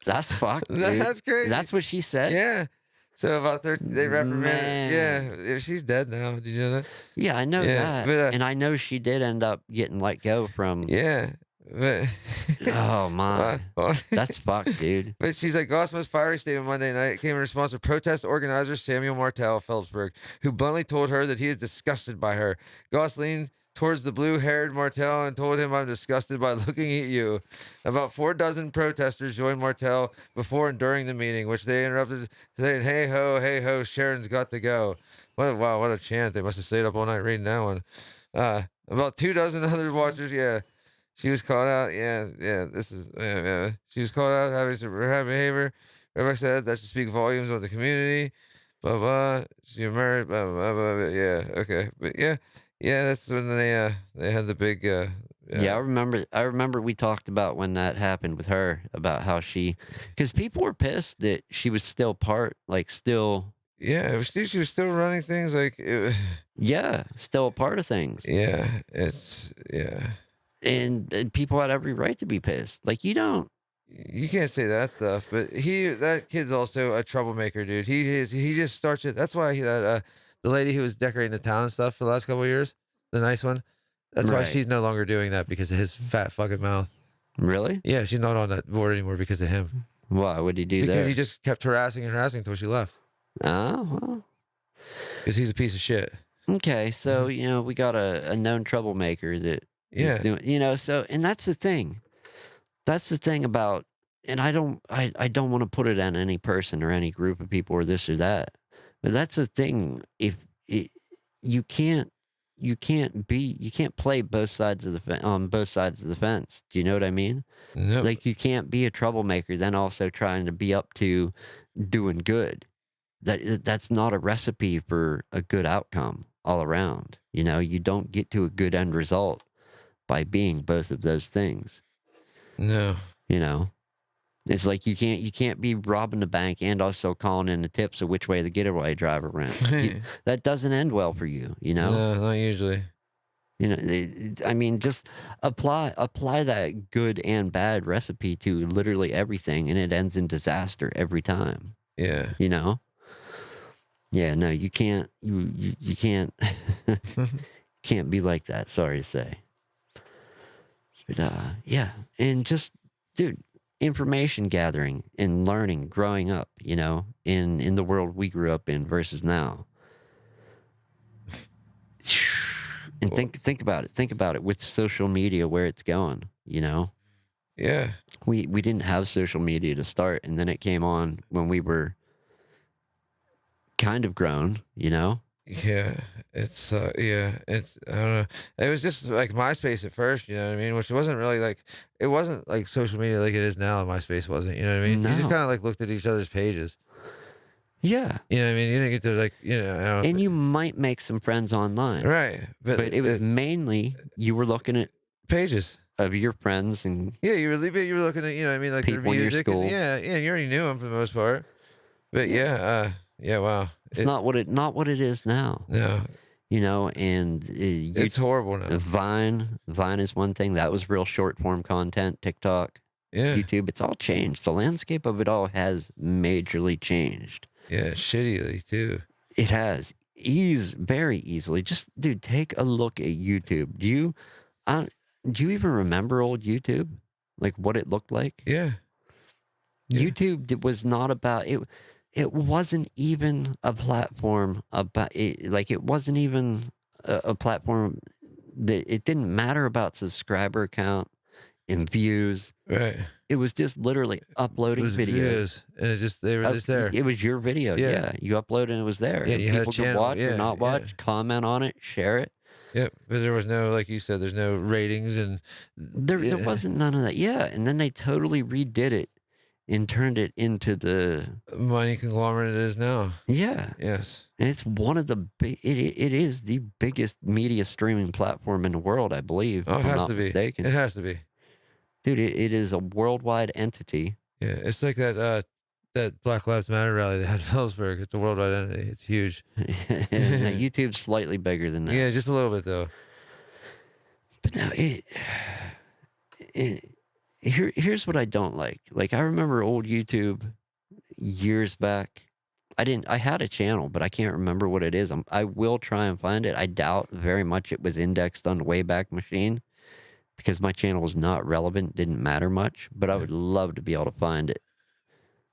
A: That's fucked, dude.
B: That's crazy.
A: That's what she said?
B: Yeah. So about 13, they reprimanded.
A: Man.
B: Yeah, she's dead now. Did you know that?
A: Yeah, I know
B: Yeah,
A: that.
B: but,
A: and I know she did end up getting let go from.
B: Yeah, but
A: Oh, my.
B: well,
A: That's fucked, dude.
B: But she's like, Goss' most fiery statement Monday night came in response to protest organizer Samuel Martel of Phillipsburg, who bluntly told her that he is disgusted by her. Goss leaned towards the blue-haired Martel and told him I'm disgusted by looking at you. About 4 dozen protesters joined Martel before and during the meeting, which they interrupted, saying, hey ho, Sharon's got to go." Wow, what a chant. They must have stayed up all night reading that one. About 2 dozen other watchers, yeah. She was called out. Yeah, yeah. This is yeah. She was called out having some bad behavior. Rabbi said that should speak volumes of the community. Blah blah. She married. Blah blah blah. Blah. Yeah. Okay. But yeah, yeah. That's when they had the big
A: Yeah, I remember we talked about when that happened with her, about how because people were pissed that she was still still
B: yeah. She was still running things like
A: yeah, still a part of things,
B: yeah. It's yeah.
A: and people had every right to be pissed. Like, you don't
B: You can't say that stuff, but that kid's also a troublemaker, dude. He just starts it. That's why the lady who was decorating the town and stuff for the last couple of years, the nice one, that's why
A: right.
B: she's no longer doing that because of his fat fucking mouth.
A: Really?
B: Yeah, she's not on that board anymore because of him.
A: Why would he do
B: Because he
A: there?
B: just kept harassing and harassing until she left.
A: Oh, well.
B: Because he's a piece of shit.
A: Okay, so,
B: Mhm.
A: we got a known troublemaker that is
B: Yeah.
A: doing, so, and that's the thing. That's the thing about, and I don't wanna put it on any person or any group of people or this or that, but that's the thing. If it you can't you can't play both sides of the on both sides of the fence. Do you know what I mean?
B: Nope.
A: Like, you can't be a troublemaker, then also trying to be up to doing good. That's not a recipe for a good outcome all around. You don't get to a good end result by being both of those things,
B: No.
A: you know? It's like you can't be robbing the bank and also calling in the tips of which way the getaway driver went. That doesn't end well for you, you know?
B: No, not usually.
A: I mean, just apply that good and bad recipe to literally everything, and it ends in disaster every time,
B: Yeah.
A: you know? Yeah, no, you can't you can't can't be like that, sorry to say. But, yeah, and just, dude, information gathering and learning growing up, in the world we grew up in versus now. And
B: Well,
A: think about it with social media where it's going.
B: yeah.
A: We didn't have social media to start, and then it came on when we were kind of grown.
B: Yeah, it's I don't know. It was just like MySpace at first, you know what I mean? Which wasn't really like it wasn't like social media like it is now. MySpace wasn't, you know what I mean? You just
A: No.
B: kind of like looked at each other's pages.
A: Yeah.
B: You know what I mean? You didn't get to like, I don't
A: And you might make some friends online,
B: right, but
A: but it was mainly you were looking at
B: pages.
A: of your friends and
B: Yeah, you were looking at, you know what I mean, like their
A: people in your
B: music and
A: school.
B: yeah, yeah, you already knew them for the most part. But
A: Yeah.
B: yeah, yeah, wow.
A: It's not what it is now,
B: No,
A: and,
B: it's horrible now.
A: Vine is one thing, that was real short form content, TikTok,
B: Yeah,
A: YouTube, it's all changed. The landscape of it all has majorly changed.
B: yeah, shittily too.
A: It has very easily. Just, dude, take a look at YouTube. Uh, do you even remember old YouTube? Like, what it looked like?
B: Yeah, yeah,
A: Was not about it. It wasn't even a platform about it. Like, it wasn't even a platform that it didn't matter about subscriber count and views.
B: right.
A: It was just literally
B: It
A: uploading
B: was
A: videos.
B: views, and they were just there.
A: It was your video.
B: Yeah.
A: Yeah, you upload and it was there,
B: Yeah,
A: and
B: you had a
A: people could
B: channel.
A: watch or
B: Yeah,
A: not
B: yeah.
A: watch, comment on it, share it.
B: Yep, but there was no, like you said, there's no ratings and
A: There
B: yeah,
A: wasn't none of that. Yeah, and then they totally redid it and turned it into the
B: money conglomerate it is now.
A: yeah.
B: Yes.
A: And it's one of the it is the biggest media streaming platform in the world, I believe,
B: Oh, it
A: if I'm
B: has
A: not
B: to be. It
A: mistaken.
B: has to be.
A: Dude, it is a worldwide entity.
B: Yeah, it's like that Black Lives Matter rally they had in Phillipsburg. It's a worldwide entity. It's huge.
A: Now, YouTube's slightly bigger than that.
B: Yeah, just a little bit though.
A: But now here's what I don't like. Like, I remember old YouTube years back. I had a channel, but I can't remember what it is. I will try and find it. I doubt very much it was indexed on the Wayback Machine because my channel was not relevant, didn't matter much, but I
B: Yeah.
A: would love to be able to find it,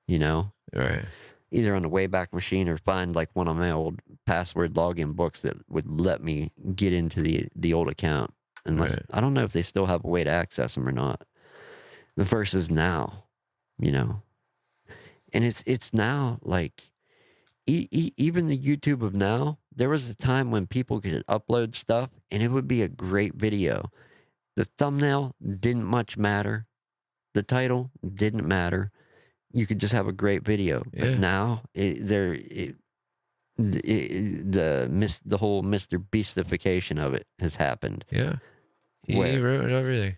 A: you know?
B: Right.
A: either on the Wayback Machine or find like one of my old password login books that would let me get into the old account. Unless
B: Right.
A: I don't know if they still have a way to access them or not. Versus now, you know, and it's now like even the YouTube of now. There was a time when people could upload stuff and it would be a great video. The thumbnail didn't much matter. The title didn't matter. You could just have a great video. But
B: Yeah.
A: now the whole Mr. Beastification of it has happened.
B: Yeah. He
A: Where
B: ruined everything.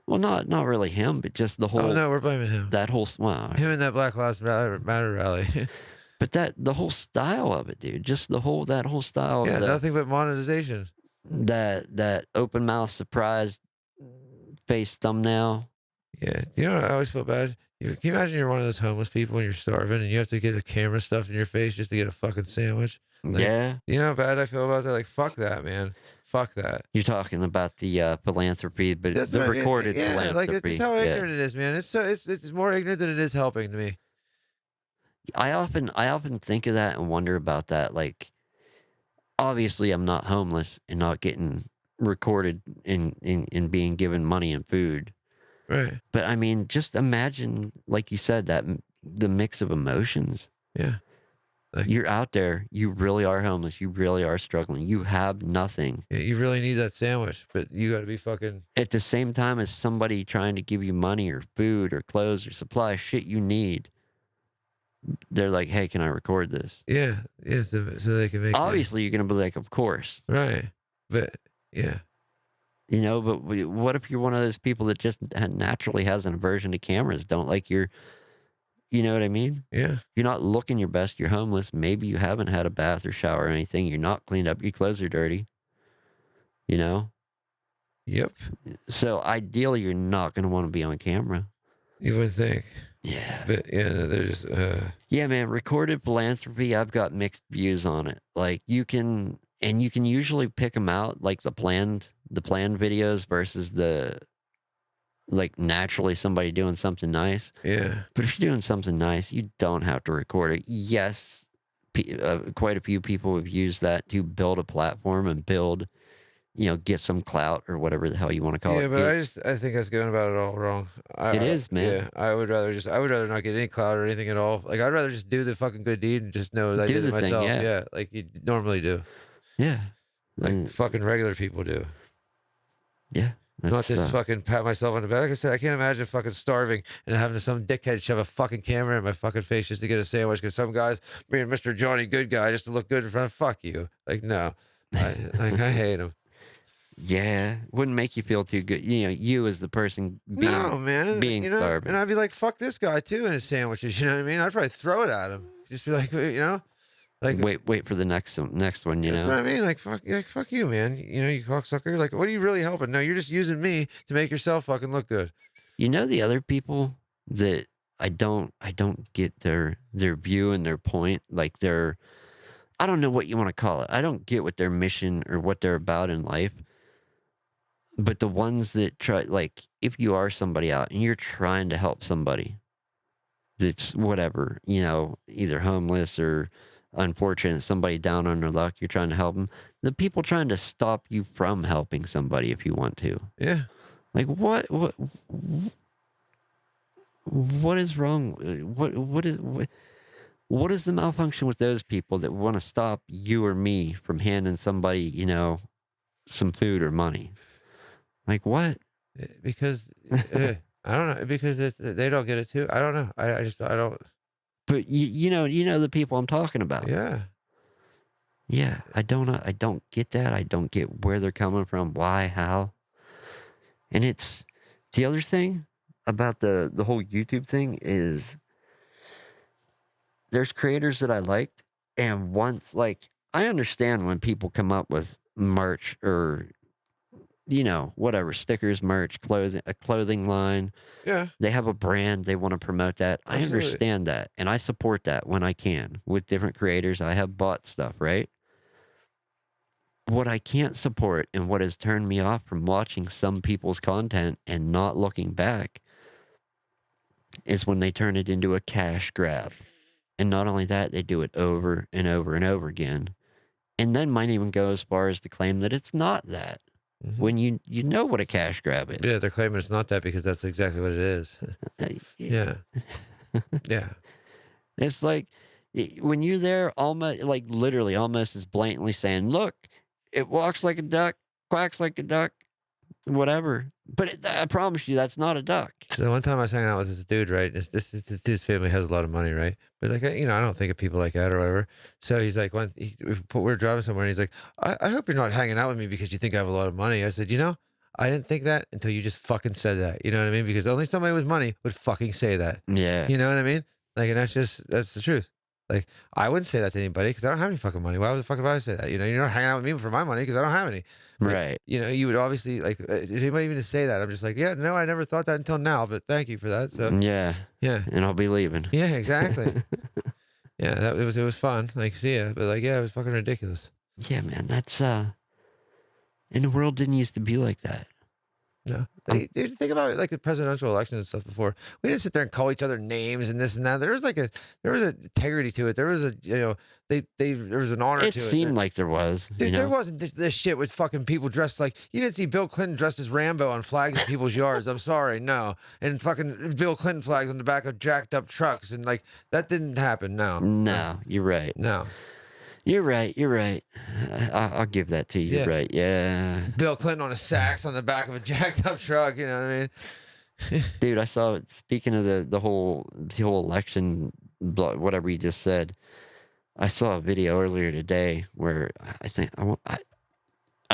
A: well, not really him, but just the
B: Oh,
A: whole
B: no, we're blaming him.
A: that whole well,
B: Him and that Black Lives Matter rally.
A: but the whole style of it, dude. Just that whole style of
B: Yeah, nothing but monetization.
A: that open mouth surprise face thumbnail.
B: Yeah. You know what I always feel bad? Can you imagine you're one of those homeless people and you're starving and you have to get the camera stuffed in your face just to get a fucking sandwich? Like,
A: Yeah,
B: you know how bad I feel about that? Like, fuck that, man. Fuck that.
A: you're talking about the philanthropy, but
B: That's
A: the
B: what
A: recorded
B: yeah, like, it's just
A: philanthropy.
B: how
A: Yeah.
B: ignorant it is, man. It's more ignorant than it is helping to me.
A: I often think of that and wonder about that. Like, obviously, I'm not homeless and not getting recorded in being given money and food.
B: Right.
A: But I mean, just imagine, like you said, the mix of emotions.
B: Yeah. Like,
A: You're out there. You really are homeless. You really are struggling. You have nothing.
B: yeah, you really need that sandwich, but you gotta be fucking
A: At the same time as somebody trying to give you money or food or clothes or supplies, shit you need. They're like, hey, can I record this?
B: yeah, yeah, so they can make you
A: Obviously, you're going to be like, of course.
B: right. But yeah.
A: You know, but what if you're one of those people that just naturally has an aversion to cameras? Don't like you know what I mean?
B: Yeah.
A: You're not looking your best. You're homeless. Maybe you haven't had a bath or shower or anything. You're not cleaned up. Your clothes are dirty. You know?
B: Yep.
A: So ideally, you're not going to want to be on camera.
B: You would think.
A: Yeah.
B: But yeah, no, they're just
A: Yeah, man. Recorded philanthropy, I've got mixed views on it. Like you can usually pick them out, like the planned videos versus the like naturally somebody doing something nice.
B: yeah.
A: But if you're doing something nice, you don't have to record it. Yes, quite a few people have used that to build a platform and build, get some clout or whatever the hell you want to call
B: Yeah,
A: it.
B: but I think that's going about it all wrong.
A: It is,
B: Yeah,
A: man.
B: I would rather not get any clout or anything at all. Like I'd rather just do the fucking good deed and just know that I
A: Do
B: did it
A: the thing,
B: myself.
A: yeah,
B: Yeah, like you normally do.
A: yeah,
B: Like
A: and
B: fucking regular people do.
A: yeah.
B: Not
A: That's
B: just fucking pat myself on the back. Like I said, I can't imagine fucking starving and having some dickhead shove a fucking camera in my fucking face just to get a sandwich because some guys being Mr. Johnny Good Guy just to look good in front of fuck you. Like, no. I hate him.
A: yeah. Wouldn't make you feel too good. You as the person
B: No, man.
A: being
B: And
A: starving.
B: I'd be like, fuck this guy too and his sandwiches. You know what I mean? I'd probably throw it at him. Just be like, like,
A: Wait for the next one.
B: that's what I mean. Like, fuck you, man. You cocksucker. Like, what are you really helping? No, you're just using me to make yourself fucking look good.
A: The other people that I don't get their view and their point, like their I don't know what you want to call it. I don't get what their mission or what they're about in life. But the ones that try, like, if you are somebody out and you're trying to help somebody that's whatever, either homeless or unfortunate, somebody down on their luck, you're trying to help them. The people trying to stop you from helping somebody if you want to.
B: Yeah.
A: Like, what is wrong? What is the malfunction with those people that want to stop you or me from handing somebody, some food or money? Like what?
B: Because I don't know. Because they don't get it too. I don't know. I don't.
A: But you know the people I'm talking about.
B: Yeah.
A: Yeah, I don't get that. I don't get where they're coming from, why, how. And it's the other thing about the whole YouTube thing is there's creators that I liked, and once like I understand when people come up with merch or whatever, stickers, merch, clothing, a clothing line.
B: Yeah.
A: They have a brand, they want to promote that. I
B: Absolutely.
A: understand that, and I support that when I can with different creators. I have bought stuff, right? What I can't support and what has turned me off from watching some people's content and not looking back is when they turn it into a cash grab. And not only that, they do it over and over and over again, and then might even go as far as to claim that it's not that,
B: Mhm.
A: when you know what a cash grab is.
B: Yeah, they're claiming it's not that because that's exactly what it is.
A: Yeah.
B: Yeah, yeah.
A: It's like, when you're there, almost like, literally, almost as blatantly saying, "Look, it walks like a duck, quacks like a duck, whatever." But I promise you, that's not a duck.
B: So one time I was hanging out with this dude, right? This dude's family has a lot of money, right? But like, I don't think of people like that or whatever. So he's like, we're driving somewhere, and he's like, I hope you're not hanging out with me because you think I have a lot of money. I said, I didn't think that until you just fucking said that. You know what I mean? Because only somebody with money would fucking say that.
A: Yeah,
B: You know what I mean? Like, and that's the truth. Like, I wouldn't say that to anybody because I don't have any fucking money. Why the fuck would I say that? You're not hanging out with me for my money because I don't have any. But
A: right.
B: you would obviously like, is anybody even to say that? I'm just like, yeah, no, I never thought that until now, but thank you for that. So,
A: Yeah,
B: yeah,
A: and I'll be leaving.
B: yeah, exactly. Yeah, it was fun. Like, see ya, but like, yeah, it was fucking ridiculous.
A: Yeah, man, that's, and the world didn't used to be like that.
B: No,
A: I'm
B: dude, think about like the presidential elections and stuff before. We didn't sit there and call each other names and this and that. There was an integrity to it. There was there was an honor
A: It
B: to it.
A: seemed like there was, you
B: Dude, there
A: know?
B: wasn't this shit with fucking people dressed like you didn't see Bill Clinton dressed as Rambo on flags in people's yards. I'm sorry, no. And fucking Bill Clinton flags on the back of jacked up trucks and like that didn't happen. No, no,
A: No, you're right.
B: no.
A: You're right, you're right. I'll give that to you, you're
B: Yeah,
A: right, yeah.
B: Bill Clinton on a sax on the back of a jacked up truck. You know what I mean?
A: Dude, I saw speaking of the whole election, whatever you just said, I saw a video earlier today where I think I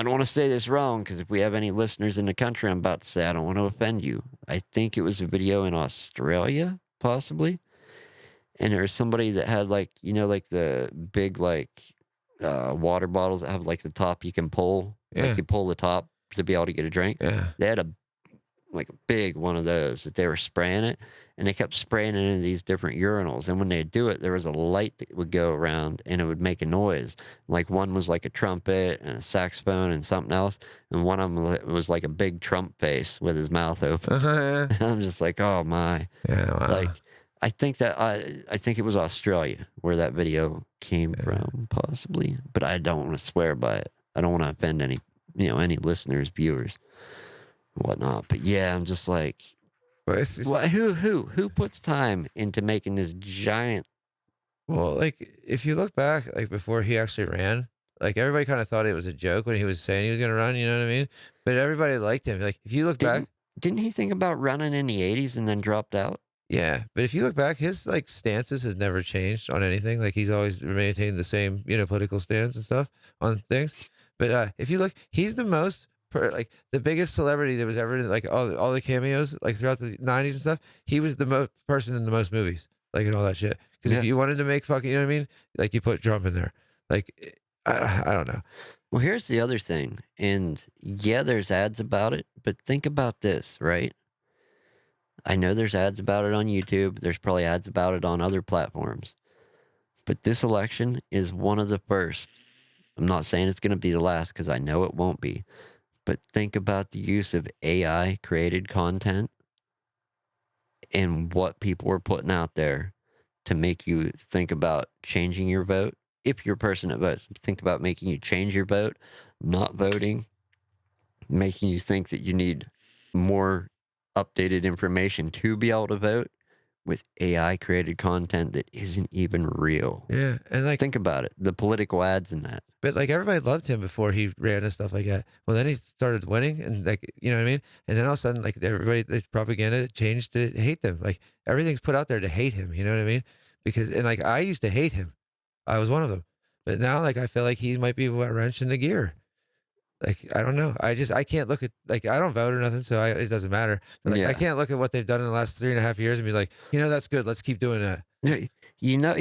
A: don't wanna say this wrong because if we have any listeners in the country, I'm about to say, I don't want to offend you. I think it was a video in Australia, possibly, and there was somebody that had, like, like, the big, like, water bottles that have, like, the top you can pull, like,
B: Yeah,
A: you pull the top to be able to get a drink.
B: yeah.
A: They had a big one of those that they were spraying it, and they kept spraying it into these different urinals, and when they do it, there was a light that would go around, and it would make a noise. Like, one was like a trumpet and a saxophone and something else, and one of them was like a big Trump face with his mouth open.
B: Uh-huh.
A: And I'm just like, "Oh my."
B: Yeah, wow.
A: Like, I think it was Australia where that video came
B: Yeah.
A: from, possibly, but I don't wanna swear by it. I don't wanna offend any listeners, viewers, whatnot, but yeah, I'm just like,
B: But it's just
A: who puts time into making this giant.
B: well, like if you look back, like before he actually ran, like everybody kind of thought it was a joke when he was saying he was going to run. You know what I mean? But everybody liked him. Like if you look back,
A: didn't didn't he think about running in the '80s and then dropped out?
B: yeah. But if you look back, his like stances has never changed on anything. Like he's always maintained the same, political stance and stuff on things. But if you look, he's the most. Like the biggest celebrity that was ever in like all the cameos like throughout the '90s and stuff, he was the most person in the most movies, like and all that shit. Because if
A: Yeah.
B: you wanted to make fucking, you know what I mean, like you put Trump in there, like I don't know.
A: Well, here's the other thing, and yeah, there's ads about it, but think about this, right? I know there's ads about it on YouTube. There's probably ads about it on other platforms. But this election is one of the first. I'm not saying it's going to be the last because I know it won't be. But think about the use of AI created content and what people were putting out there to make you think about changing your vote. If you're a person that votes, think about making you change your vote, not voting, making you think that you need more updated information to be able to vote with AI created content that isn't even real.
B: Yeah, and like,
A: Think about it, the political ads in that.
B: but like everybody loved him before he ran and stuff like that. Well, then he started winning, and like you know what I mean. And then all of a sudden, like everybody, this propaganda changed to hate them. Like everything's put out there to hate him. You know what I mean? Because and like I used to hate him. I was one of them. But now, like I feel like he might be what wrench in the gear. Like, I don't know. I can't look at like I don't vote or nothing, so it doesn't matter. But like I
A: Yeah.
B: can't look at what they've done in the last 3.5 years and be like, that's good. Let's keep doing that.
A: Y you know,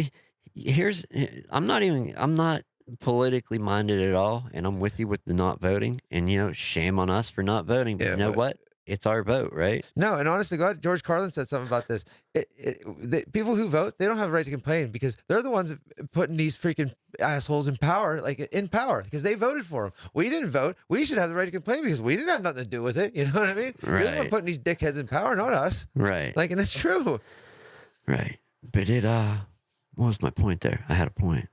A: here's I'm not politically minded at all, and I'm with you with the not voting, and, shame on us for not voting, but
B: Yeah,
A: you know
B: but
A: what? It's our vote, right?
B: no, and honest to God, George Carlin said something about this. The people who vote, they don't have a right to complain because they're the ones putting these freaking assholes in power, like in power, because they voted for them. We didn't vote. We should have the right to complain because we didn't have nothing to do with it. You know what I mean? You're the one
A: Right,
B: putting these dickheads in power, not us.
A: right,
B: Like, and it's true.
A: right, but What was my point there? I had a point.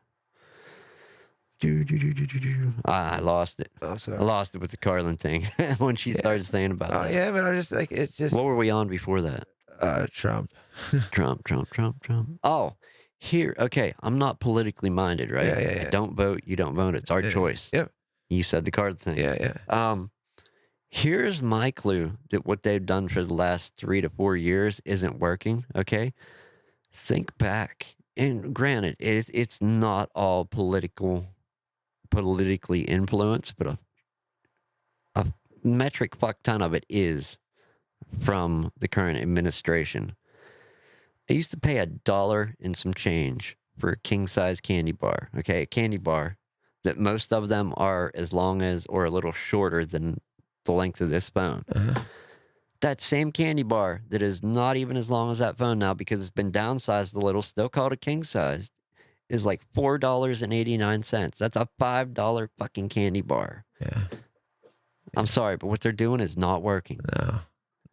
A: I lost it.
B: Oh,
A: I
B: sorry.
A: lost it with the Carlin thing when she
B: Yeah.
A: started saying about
B: Oh,
A: that.
B: yeah, but I'm just like, it's
A: What
B: just,
A: were we on before that?
B: Trump.
A: Trump, Trump, Trump, Trump. Oh, here. Okay, I'm not politically minded, right?
B: Yeah, yeah,
A: I
B: yeah.
A: don't vote. You don't vote. It's our
B: Yeah.
A: choice.
B: Yep.
A: You said the card thing.
B: Yeah, yeah.
A: Um, Here's my clue that what they've done for the last 3 to 4 years isn't working. Okay, think back, and granted, it's not all politically influenced, but a metric fuck ton of it is from the current administration. I used to pay $1 and some change for a king size candy bar. Okay, a candy bar that most of them are as long as or a little shorter than the length of this phone.
B: Uh-huh.
A: That same candy bar that is not even as long as that phone now because it's been downsized a little, still called a king size, is like $4.89. That's a $5 fucking candy bar.
B: Yeah.
A: I'm sorry, but what they're doing is not working.
B: No.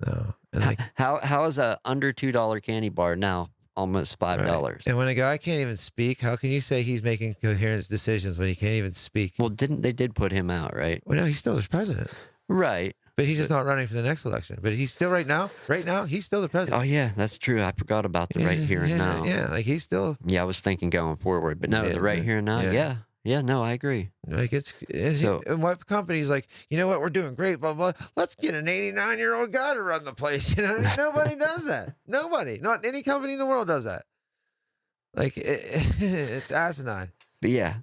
B: No. And like,
A: How is a under $2 candy bar now almost $5?
B: right. And when a guy can't even speak, how can you say he's making coherent decisions when he can't even speak?
A: Well, they did put him out, right?
B: Well, no, he's still the president,
A: Right.
B: but he's just not running for the next election. But he's still right now, he's still the president.
A: Oh yeah, that's true. I forgot about the right here and
B: yeah,
A: now.
B: Yeah, like he's still
A: Yeah, I was thinking going forward, but no,
B: Yeah,
A: the right here and now.
B: yeah.
A: Yeah. Yeah, no, I agree.
B: like
A: So-
B: and what company's like, you know what, we're doing great, blah blah. Let's get an 89-year-old guy to run the place. You know, nobody does that. Nobody, not any company in the world does that. Like it's asinine.
A: But yeah,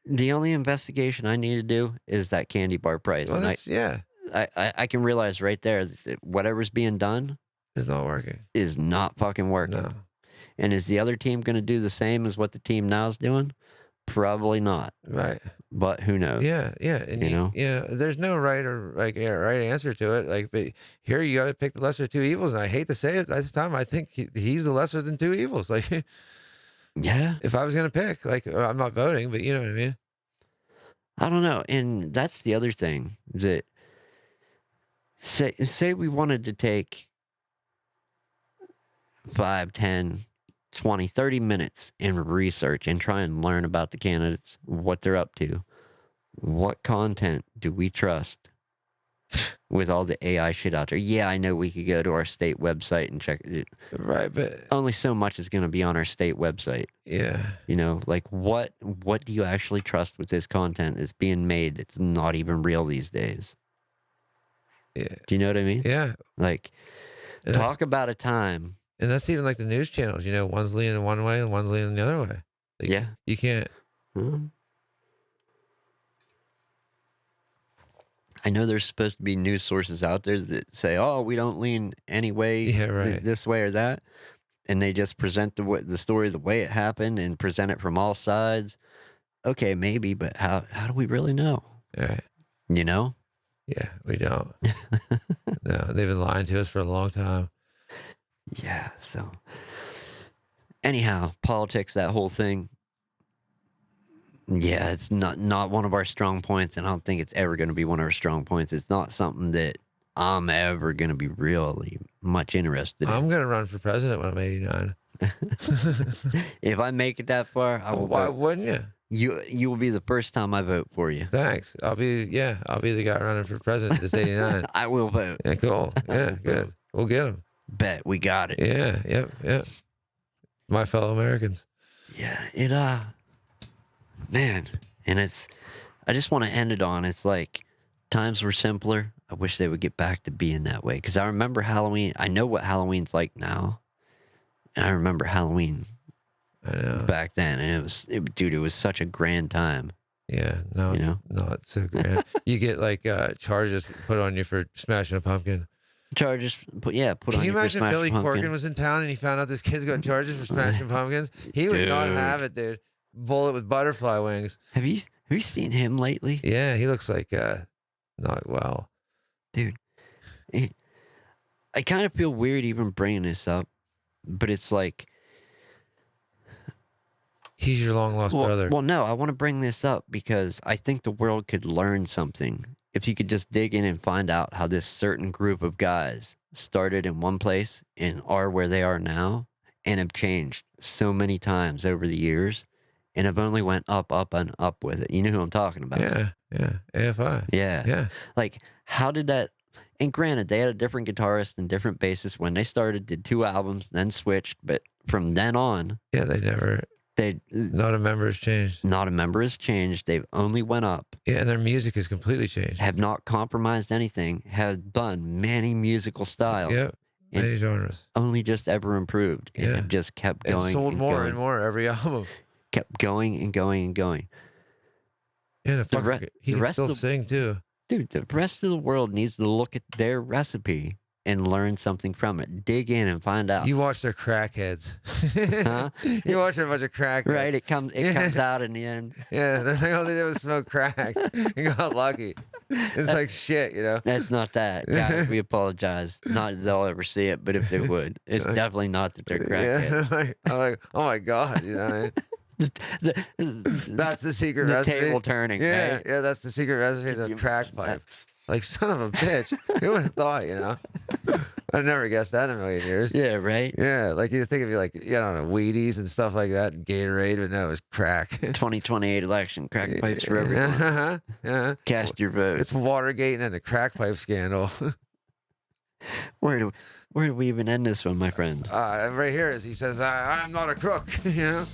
A: the only investigation I need to do is that candy bar price.
B: Well,
A: And
B: that's
A: I can realize right there that whatever's being done
B: it's not working.
A: is not fucking working.
B: No,
A: And is the other team going to do the same as what the team now is doing? Probably not.
B: right.
A: But who knows?
B: Yeah, yeah, and
A: You know?
B: there's no right or right answer to it. Like, but here you got to pick the lesser of two evils, and I hate to say it, at this time, I think he's the lesser than two evils. Like,
A: Yeah.
B: if I was gonna pick, like, I'm not voting, but you know what I mean.
A: I don't know. And that's the other thing that say we wanted to take 5, 10, 20, 30 minutes and research and try and learn about the candidates, what they're up to. What content do we trust with all the AI shit out there? Yeah, I know we could go to our state website and check it.
B: Right, but
A: Only so much is going to be on our state website.
B: yeah,
A: You know, like what do you actually trust with this content that's being made that's not even real these days?
B: yeah,
A: Do you know what I mean?
B: yeah.
A: Like,
B: And that's,
A: talk about a time.
B: and that's even like the news channels. You know, one's leaning one way and one's leaning the other way. Like,
A: Yeah.
B: you can't.
A: Mhm. I know there's supposed to be news sources out there that say, "Oh, we don't lean any way,
B: Yeah, right.
A: this way or that," and they just present the story the way it happened and present it from all sides. Okay, maybe, but how do we really know?
B: Right.
A: You know?
B: Yeah, we don't. No, they've been lying to us for a long time.
A: Yeah. So, anyhow, politics, that whole thing. Yeah, it's not one of our strong points, and I don't think it's ever going to be one of our strong points. It's not something that I'm ever going to be really much interested in.
B: I'm gonna run for president when I'm 89.
A: If I make it that far, I will
B: Why
A: vote.
B: wouldn't you?
A: You will be the first time I vote for you.
B: Thanks. I'll be the guy running for president this 89.
A: I will vote.
B: Yeah, cool. Yeah, good. We'll get him.
A: Bet we got it.
B: Yeah, yep. My fellow Americans.
A: Yeah, man, and I just want to end it on, it's like, times were simpler. I wish they would get back to being that way. Because I remember Halloween. I know what Halloween's like now. And I remember Halloween
B: I know.
A: back then. And dude, it was such a grand time.
B: Yeah, no,
A: You know?
B: not so grand. You get like charges put on you for smashing a pumpkin.
A: Charges, put
B: Can
A: on
B: you
A: you for
B: imagine
A: smashing
B: Billy
A: pumpkin.
B: Corgan was in town and he found out this kid's got charges for smashing pumpkins? He would not
A: Dude.
B: have it, dude. Bullet with butterfly wings.
A: Have you seen him lately?
B: Yeah, he looks like not well.
A: Dude, I kind of feel weird even bringing this up, but it's like,
B: He's your long lost brother.
A: well, no, I want to bring this up because I think the world could learn something if you could just dig in and find out how this certain group of guys started in one place and are where they are now, and have changed so many times over the years and have only went up, up, and up with it. You know who I'm talking about.
B: Yeah, yeah, AFI.
A: Yeah.
B: Yeah,
A: Like, how did that and granted, they had a different guitarist and different bassist when they started, did 2 albums, then switched, but from then on,
B: yeah, they never
A: they
B: not a member has changed.
A: not a member has changed, they've only went up,
B: Yeah, and their music has completely changed.
A: have not compromised anything, have done many musical styles,
B: Yep,
A: and
B: many genres.
A: only just ever improved, and
B: Yeah,
A: have just kept
B: and
A: going
B: sold
A: and
B: more and
A: going,
B: more every album.
A: kept going and going and going.
B: Yeah, the
A: The
B: fucker, he
A: the
B: can
A: rest
B: still
A: of the
B: sing too.
A: dude, the rest of the world needs to look at their recipe and learn something from it. Dig in and find out.
B: You watch their crackheads.
A: Huh?
B: You watch a bunch of
A: Right,
B: crackheads.
A: it
B: Yeah,
A: comes out in the end.
B: yeah, all they did was smoke crack and got lucky. It's
A: That
B: like shit, you know?
A: that's not that, guys, we apologize. Not that they'll ever see it, but if they would, it's
B: Like,
A: definitely not that they're
B: yeah,
A: crackheads.
B: I'm like, oh my God, you know what I mean?
A: The the
B: That's the secret
A: the
B: recipe.
A: table turning,
B: Yeah,
A: right?
B: yeah, that's the secret recipe is
A: If
B: a
A: you
B: crack pipe. Like, son of a bitch. Who would have thought, you know? I'd never guessed that in a million years.
A: Yeah, right?
B: Yeah, like you think of you like, I don't know, Wheaties and stuff like that, and Gatorade, but no, it was crack.
A: 2028 election, crack pipes for everyone.
B: Yeah.
A: Cast your vote.
B: It's Watergate and the crack pipe scandal.
A: Where do we even end this one, my friend?
B: Right here is he says, I'm not a crook, you know?